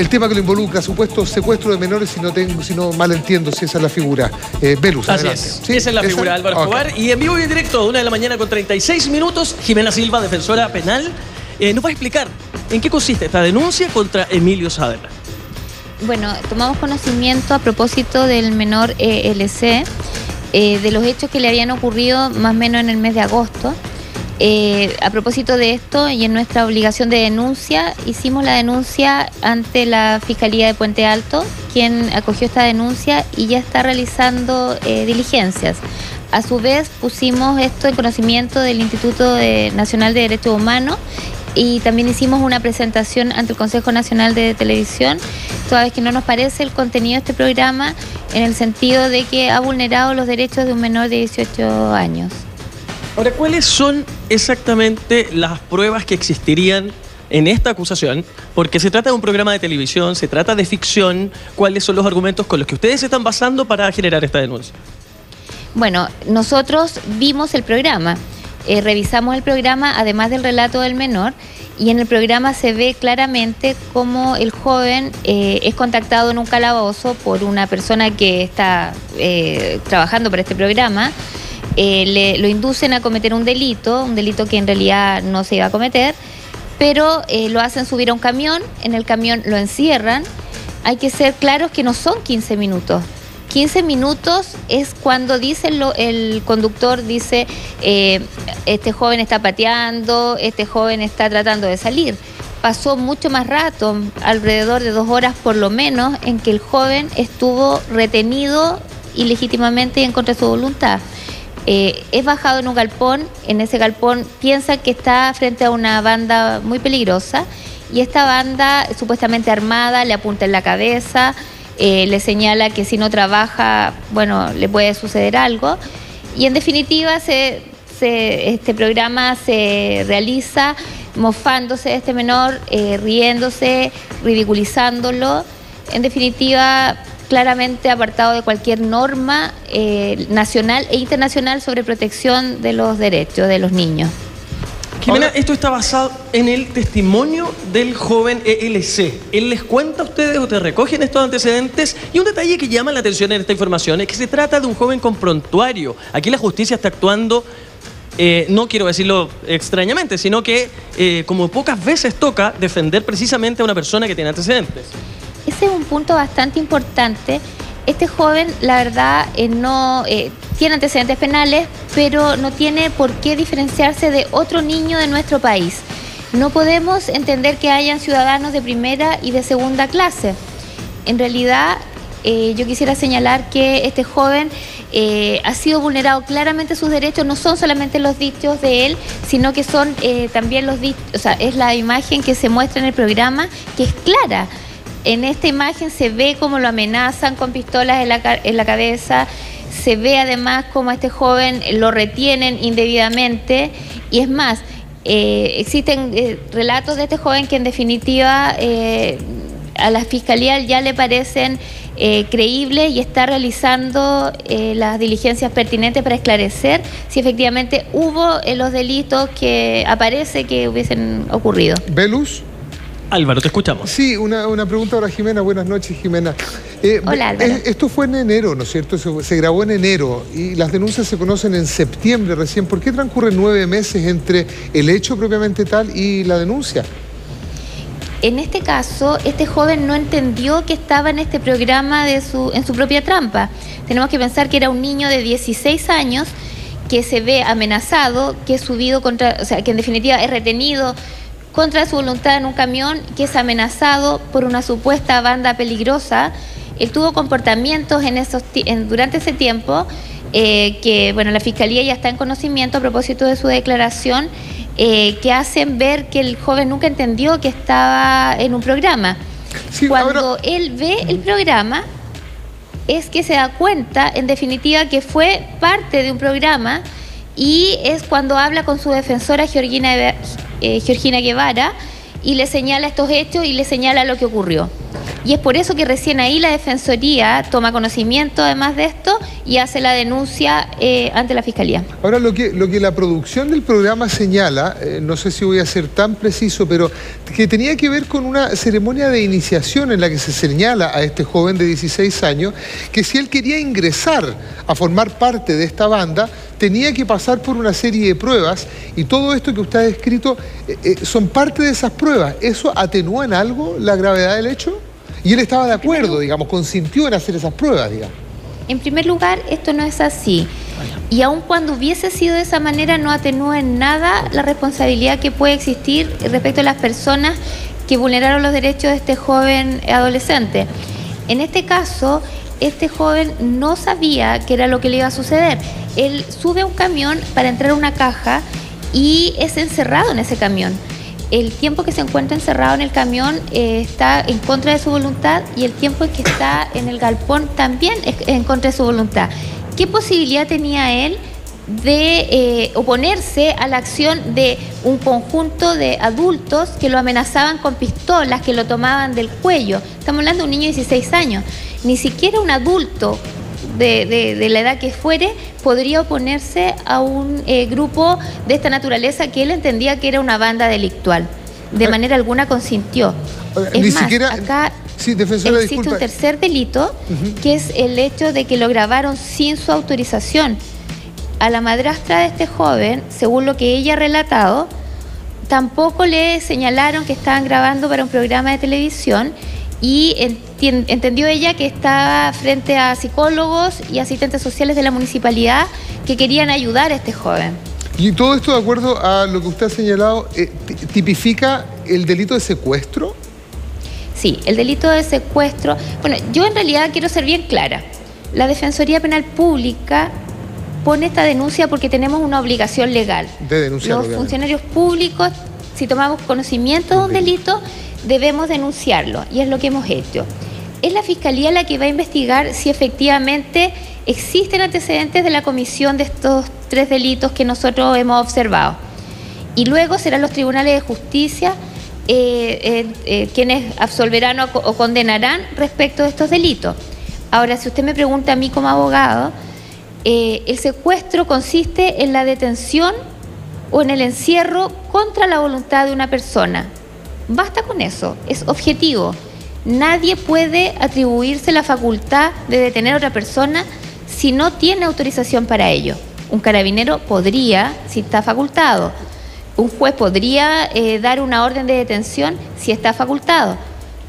el tema que lo involucra, supuesto secuestro de menores, si no mal entiendo, si esa es la figura. Velus, así adelante. es. ¿Sí? Esa es la figura, Álvaro Escobar. Y en vivo y en directo, 1 de la mañana con 36 minutos, Jimena Silva, defensora penal, nos va a explicar en qué consiste esta denuncia contra Emilio Saavedra. Bueno, tomamos conocimiento a propósito del menor LC, de los hechos que le habían ocurrido más o menos en el mes de agosto. A propósito de esto y en nuestra obligación de denuncia, hicimos la denuncia ante la Fiscalía de Puente Alto, quien acogió esta denuncia y ya está realizando diligencias. A su vez, pusimos esto en conocimiento del Instituto Nacional de Derechos Humanos y también hicimos una presentación ante el Consejo Nacional de Televisión, toda vez que no nos parece el contenido de este programa en el sentido de que ha vulnerado los derechos de un menor de 18 años. Ahora, ¿cuáles son exactamente las pruebas que existirían en esta acusación? Porque se trata de un programa de televisión, se trata de ficción. ¿Cuáles son los argumentos con los que ustedes se están basando para generar esta denuncia? Bueno, nosotros vimos el programa, revisamos el programa, además del relato del menor, y en el programa se ve claramente cómo el joven es contactado en un calabozo por una persona que está trabajando para este programa. Lo inducen a cometer un delito que en realidad no se iba a cometer, pero lo hacen subir a un camión, en el camión lo encierran. Hay que ser claros que no son 15 minutos. 15 minutos es cuando dice el conductor, dice, este joven está pateando, este joven está tratando de salir. Pasó mucho más rato, alrededor de 2 horas por lo menos, en que el joven estuvo retenido ilegítimamente y en contra de su voluntad. Es bajado en un galpón, en ese galpón piensa que está frente a una banda muy peligrosa y esta banda supuestamente armada le apunta en la cabeza, le señala que si no trabaja, bueno, le puede suceder algo y en definitiva este programa se realiza mofándose de este menor, riéndose, ridiculizándolo, en definitiva claramente apartado de cualquier norma nacional e internacional sobre protección de los derechos de los niños. Jimena, esto está basado en el testimonio del joven ELC. Él les cuenta a ustedes, ustedes recogen estos antecedentes y un detalle que llama la atención en esta información es que se trata de un joven con prontuario. Aquí la justicia está actuando, no quiero decirlo extrañamente, sino que como pocas veces toca defender precisamente a una persona que tiene antecedentes. Ese es un punto bastante importante. Este joven, la verdad, no tiene antecedentes penales, pero no tiene por qué diferenciarse de otro niño de nuestro país. No podemos entender que hayan ciudadanos de primera y de segunda clase. En realidad, yo quisiera señalar que este joven ha sido vulnerado claramente sus derechos, no son solamente los dichos de él, sino que son también los dichos, o sea, es la imagen que se muestra en el programa, que es clara. En esta imagen se ve cómo lo amenazan con pistolas en la cabeza, se ve además cómo a este joven lo retienen indebidamente y es más, existen relatos de este joven que en definitiva a la Fiscalía ya le parecen creíbles y está realizando las diligencias pertinentes para esclarecer si efectivamente hubo los delitos que aparece que hubiesen ocurrido. ¿Velus? Álvaro, te escuchamos. Sí, una pregunta ahora, Jimena. Buenas noches, Jimena. Hola, Álvaro. Esto fue en enero, ¿no es cierto? Se grabó en enero y las denuncias se conocen en septiembre recién. ¿Por qué transcurren 9 meses entre el hecho propiamente tal y la denuncia? En este caso, este joven no entendió que estaba en este programa en su propia trampa. Tenemos que pensar que era un niño de 16 años que se ve amenazado, que es subido o sea, que en definitiva es retenido contra su voluntad en un camión, que es amenazado por una supuesta banda peligrosa. Él tuvo comportamientos durante ese tiempo que, bueno, la Fiscalía ya está en conocimiento a propósito de su declaración, que hacen ver que el joven nunca entendió que estaba en un programa. Sí, cuando él ve el programa, es que se da cuenta, en definitiva, que fue parte de un programa y es cuando habla con su defensora Georgina Guevara y le señala estos hechos y le señala lo que ocurrió. Y es por eso que recién ahí la Defensoría toma conocimiento además de esto y hace la denuncia ante la Fiscalía. Ahora, lo que la producción del programa señala, no sé si voy a ser tan preciso, pero que tenía que ver con una ceremonia de iniciación en la que se señala a este joven de 16 años que si él quería ingresar a formar parte de esta banda, tenía que pasar por una serie de pruebas, y todo esto que usted ha descrito son parte de esas pruebas. ¿Eso atenúa en algo la gravedad del hecho? Y él estaba de acuerdo, digamos, consintió en hacer esas pruebas, digamos. En primer lugar, esto no es así. Y aun cuando hubiese sido de esa manera, no atenúa en nada la responsabilidad que puede existir respecto a las personas que vulneraron los derechos de este joven adolescente. En este caso, este joven no sabía qué era lo que le iba a suceder. Él sube a un camión para entrar a una caja y es encerrado en ese camión. El tiempo que se encuentra encerrado en el camión está en contra de su voluntad, y el tiempo en que está en el galpón también es en contra de su voluntad. ¿Qué posibilidad tenía él de oponerse a la acción de un conjunto de adultos que lo amenazaban con pistolas, que lo tomaban del cuello? Estamos hablando de un niño de 16 años. Ni siquiera un adulto de la edad que fuere podría oponerse a un grupo de esta naturaleza que él entendía que era una banda delictual. De manera alguna consintió. Es más, acá sí, defensora, existe disculpa, un tercer delito, que es el hecho de que lo grabaron sin su autorización. A la madrastra de este joven, según lo que ella ha relatado, tampoco le señalaron que estaban grabando para un programa de televisión, y entendió ella que estaba frente a psicólogos y asistentes sociales de la municipalidad que querían ayudar a este joven. Y todo esto, de acuerdo a lo que usted ha señalado, ¿tipifica el delito de secuestro? Sí, el delito de secuestro. Bueno, yo en realidad quiero ser bien clara. La Defensoría Penal Pública pone esta denuncia porque tenemos una obligación legal. De denunciar, los obviamente. Funcionarios públicos, si tomamos conocimiento de un delito, debemos denunciarlo, y es lo que hemos hecho. Es la Fiscalía la que va a investigar si efectivamente existen antecedentes de la comisión de estos 3 delitos que nosotros hemos observado. Y luego serán los tribunales de justicia quienes absolverán o condenarán respecto de estos delitos. Ahora, si usted me pregunta a mí como abogado, el secuestro consiste en la detención o en el encierro contra la voluntad de una persona. Basta con eso, es objetivo. Nadie puede atribuirse la facultad de detener a otra persona si no tiene autorización para ello. Un carabinero podría, si está facultado. Un juez podría dar una orden de detención si está facultado.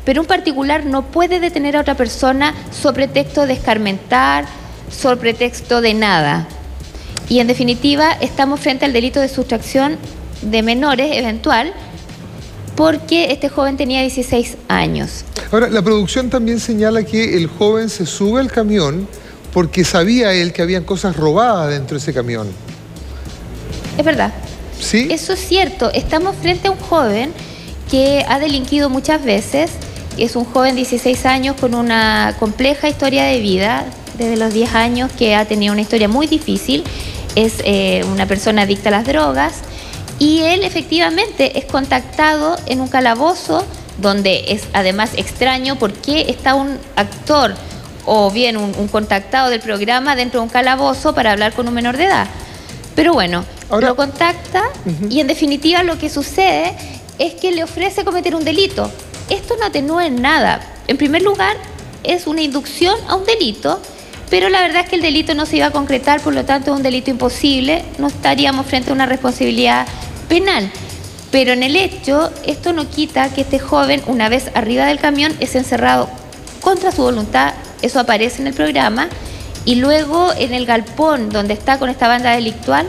Pero un particular no puede detener a otra persona sobre pretexto de escarmentar, sobre pretexto de nada. Y en definitiva, estamos frente al delito de sustracción de menores eventual, porque este joven tenía 16 años. Ahora, la producción también señala que el joven se sube al camión porque sabía él que habían cosas robadas dentro de ese camión. Es verdad. ¿Sí? Eso es cierto. Estamos frente a un joven que ha delinquido muchas veces. Es un joven de 16 años con una compleja historia de vida, desde los 10 años, que ha tenido una historia muy difícil. Es una persona adicta a las drogas. Y él efectivamente es contactado en un calabozo donde es además extraño porque está un actor o bien un contactado del programa dentro de un calabozo para hablar con un menor de edad. Pero bueno, ahora lo contacta y en definitiva lo que sucede es que le ofrece cometer un delito. Esto no atenúa en nada. En primer lugar, es una inducción a un delito, pero la verdad es que el delito no se iba a concretar, por lo tanto es un delito imposible, no estaríamos frente a una responsabilidad penal. Pero en el hecho, esto no quita que este joven, una vez arriba del camión, es encerrado contra su voluntad, eso aparece en el programa, y luego en el galpón donde está con esta banda delictual,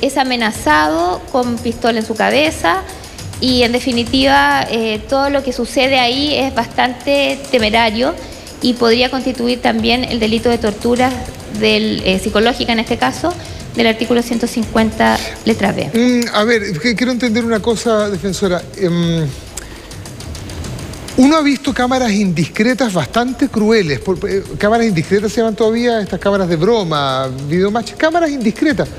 es amenazado con pistola en su cabeza, y en definitiva todo lo que sucede ahí es bastante temerario y podría constituir también el delito de tortura psicológica en este caso, del artículo 150, letra B. A ver, quiero entender una cosa, defensora. Uno ha visto cámaras indiscretas bastante crueles. Cámaras indiscretas se llaman todavía estas cámaras de broma, videomatch, cámaras indiscretas,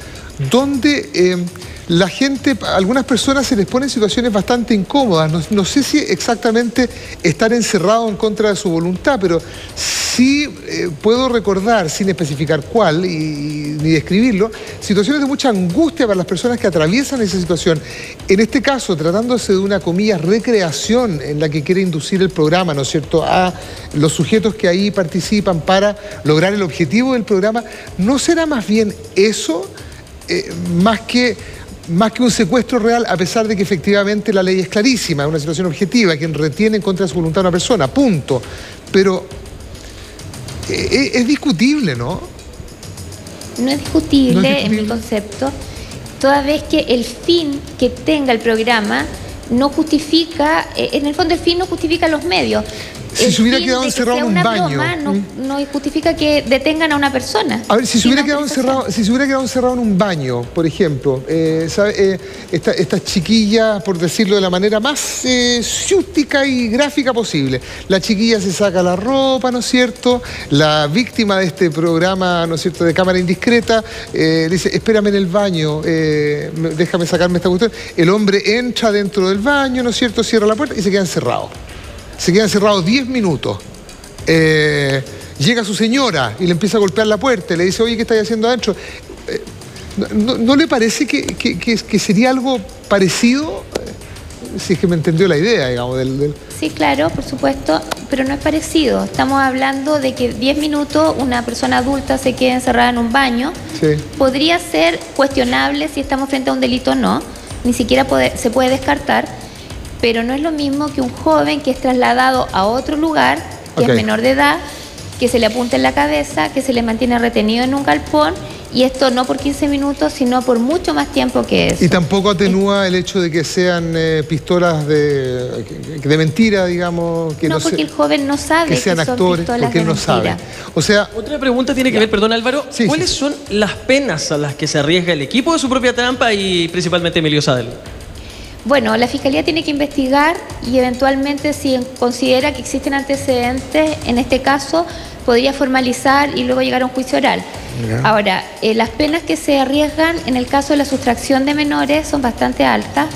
donde la gente, a algunas personas se les pone en situaciones bastante incómodas. No sé si exactamente estar encerrado en contra de su voluntad, pero sí puedo recordar, sin especificar cuál ni describirlo, situaciones de mucha angustia para las personas que atraviesan esa situación. En este caso, tratándose de una, comillas, recreación en la que quiere inducir el programa, ¿no es cierto?, a los sujetos que ahí participan para lograr el objetivo del programa, ¿no será más bien eso, más que un secuestro real, a pesar de que efectivamente la ley es clarísima, es una situación objetiva, quien retiene en contra de su voluntad a una persona, punto? Pero es discutible, ¿no? No es discutible en mi concepto, toda vez que el fin que tenga el programa no justifica, en el fondo el fin no justifica los medios. Si se hubiera quedado encerrado en un baño. Broma, no justifica que detengan a una persona. A ver, si se hubiera quedado encerrado en un baño, por ejemplo, estas chiquillas, por decirlo de la manera más ciústica y gráfica posible, la chiquilla se saca la ropa, ¿no es cierto? La víctima de este programa, ¿no es cierto?, de cámara indiscreta, dice, espérame en el baño, déjame sacarme esta cuestión. El hombre entra dentro del baño, ¿no es cierto?, cierra la puerta y se queda encerrado. Se queda encerrado 10 minutos. Llega su señora y le empieza a golpear la puerta y le dice, oye, ¿qué estáis haciendo adentro? ¿No le parece que sería algo parecido? Si es que me entendió la idea, digamos. Sí, claro, por supuesto, pero no es parecido. Estamos hablando de que 10 minutos una persona adulta se quede encerrada en un baño. Sí. Podría ser cuestionable si estamos frente a un delito o no. Ni siquiera se puede descartar. Pero no es lo mismo que un joven que es trasladado a otro lugar, que es menor de edad, que se le apunta en la cabeza, que se le mantiene retenido en un galpón, y esto no por 15 minutos, sino por mucho más tiempo que eso. Y tampoco atenúa el hecho de que sean pistolas de mentira, digamos. Que no, porque el joven no sabe que sean actores, porque él no sabe. O sea, otra pregunta tiene que ver, perdón Álvaro, sí, ¿cuáles son las penas a las que se arriesga el equipo de Su Propia Trampa y principalmente Emilio Sadel? Bueno, la Fiscalía tiene que investigar y eventualmente si considera que existen antecedentes, en este caso podría formalizar y luego llegar a un juicio oral. Ahora, las penas que se arriesgan en el caso de la sustracción de menores son bastante altas.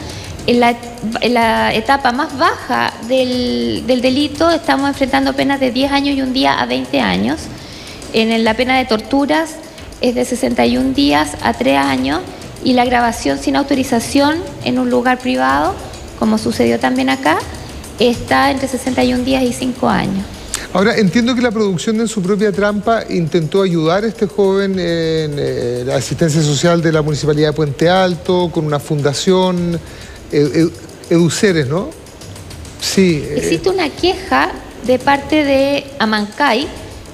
En la etapa más baja del delito estamos enfrentando penas de 10 años y un día a 20 años. En la pena de torturas es de 61 días a 3 años. Y la grabación sin autorización en un lugar privado, como sucedió también acá, está entre 61 días y 5 años. Ahora, entiendo que la producción de Su Propia Trampa intentó ayudar a este joven en la asistencia social de la Municipalidad de Puente Alto, con una fundación, Educeres, ¿no? Sí. Existe una queja de parte de Amancay,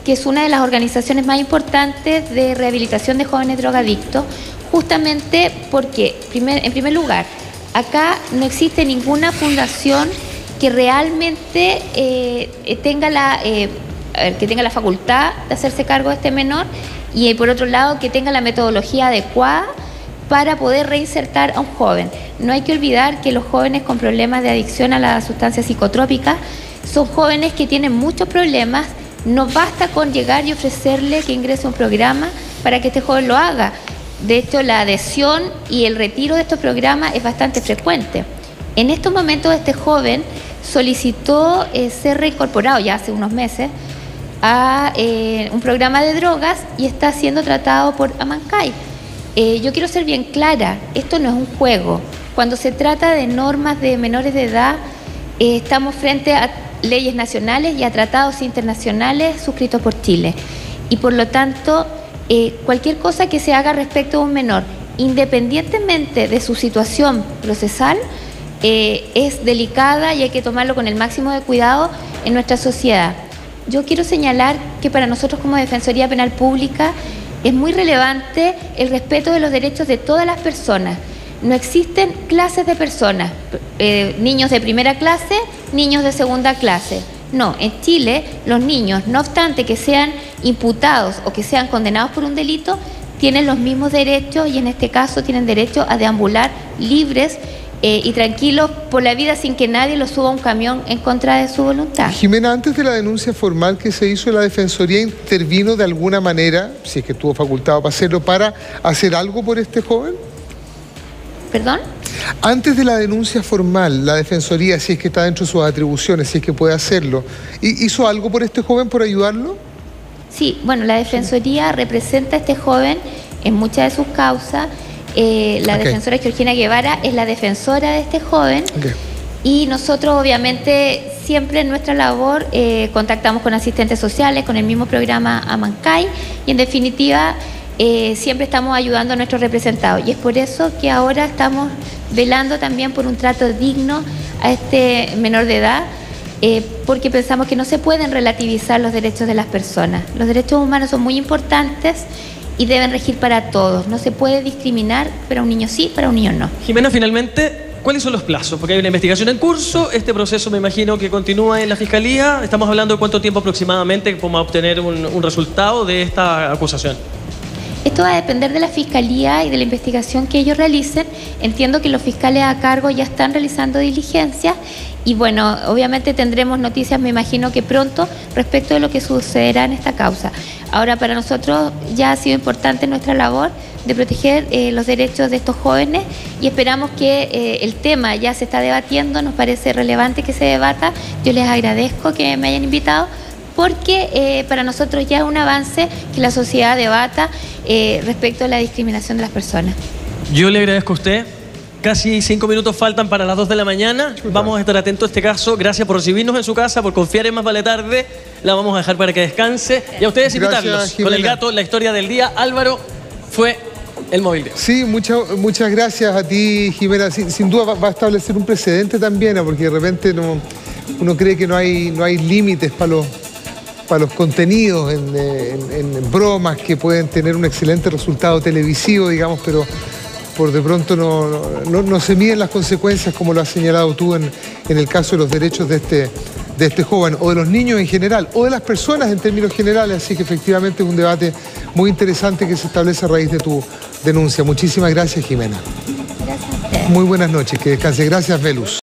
que es una de las organizaciones más importantes de rehabilitación de jóvenes drogadictos, justamente porque, en primer lugar, acá no existe ninguna fundación que realmente tenga la facultad de hacerse cargo de este menor y, por otro lado, que tenga la metodología adecuada para poder reinsertar a un joven. No hay que olvidar que los jóvenes con problemas de adicción a las sustancias psicotrópicas son jóvenes que tienen muchos problemas. No basta con llegar y ofrecerle que ingrese a un programa para que este joven lo haga. De hecho, la adhesión y el retiro de estos programas es bastante frecuente. En estos momentos, este joven solicitó ser reincorporado ya hace unos meses a un programa de drogas y está siendo tratado por Amancay. Yo quiero ser bien clara, esto no es un juego. Cuando se trata de normas de menores de edad, estamos frente a leyes nacionales y a tratados internacionales suscritos por Chile. Y por lo tanto, cualquier cosa que se haga respecto a un menor, independientemente de su situación procesal, es delicada y hay que tomarlo con el máximo de cuidado en nuestra sociedad. Yo quiero señalar que para nosotros como Defensoría Penal Pública es muy relevante el respeto de los derechos de todas las personas. No existen clases de personas, niños de primera clase, niños de segunda clase. No, en Chile los niños, no obstante que sean imputados o que sean condenados por un delito, tienen los mismos derechos y en este caso tienen derecho a deambular libres y tranquilos por la vida sin que nadie los suba a un camión en contra de su voluntad. Jimena, antes de la denuncia formal que se hizo, ¿la Defensoría intervino de alguna manera, si es que estuvo facultado para hacerlo, para hacer algo por este joven? ¿Perdón? Antes de la denuncia formal, la Defensoría, si es que está dentro de sus atribuciones, si es que puede hacerlo, ¿hizo algo por este joven, por ayudarlo? Sí, bueno, la Defensoría representa a este joven en muchas de sus causas. La defensora Georgina Guevara es la defensora de este joven. Y nosotros obviamente siempre en nuestra labor contactamos con asistentes sociales, con el mismo programa Amancay, y en definitiva siempre estamos ayudando a nuestros representados. Y es por eso que ahora estamos velando también por un trato digno a este menor de edad, porque pensamos que no se pueden relativizar los derechos de las personas. Los derechos humanos son muy importantes y deben regir para todos. No se puede discriminar, para un niño sí, para un niño no. Jimena, finalmente, ¿cuáles son los plazos? Porque hay una investigación en curso, este proceso me imagino que continúa en la Fiscalía. Estamos hablando de cuánto tiempo aproximadamente podemos obtener un resultado de esta acusación. Esto va a depender de la Fiscalía y de la investigación que ellos realicen. Entiendo que los fiscales a cargo ya están realizando diligencias y bueno, obviamente tendremos noticias, me imagino que pronto, respecto de lo que sucederá en esta causa. Ahora, para nosotros ya ha sido importante nuestra labor de proteger los derechos de estos jóvenes y esperamos que el tema ya se está debatiendo, nos parece relevante que se debata. Yo les agradezco que me hayan invitado, porque para nosotros ya es un avance que la sociedad debata respecto a la discriminación de las personas. Yo le agradezco a usted. Casi 5 minutos faltan para las 2 de la mañana. Vamos a estar atentos a este caso. Gracias por recibirnos en su casa, por confiar en Más Vale Tarde. La vamos a dejar para que descanse. Y a ustedes invitarlos. Con el gato, la historia del día. Álvaro, fue el móvil. Sí, muchas gracias a ti, Jimena. Sin duda va a establecer un precedente también, porque de repente uno cree que no hay límites para los contenidos en bromas que pueden tener un excelente resultado televisivo, digamos, pero por de pronto no se miden las consecuencias, como lo has señalado tú en el caso de los derechos de este joven, o de los niños en general, o de las personas en términos generales. Así que efectivamente es un debate muy interesante que se establece a raíz de tu denuncia. Muchísimas gracias, Jimena. Gracias a ustedes. Muy buenas noches, que descanse. Gracias, Velus.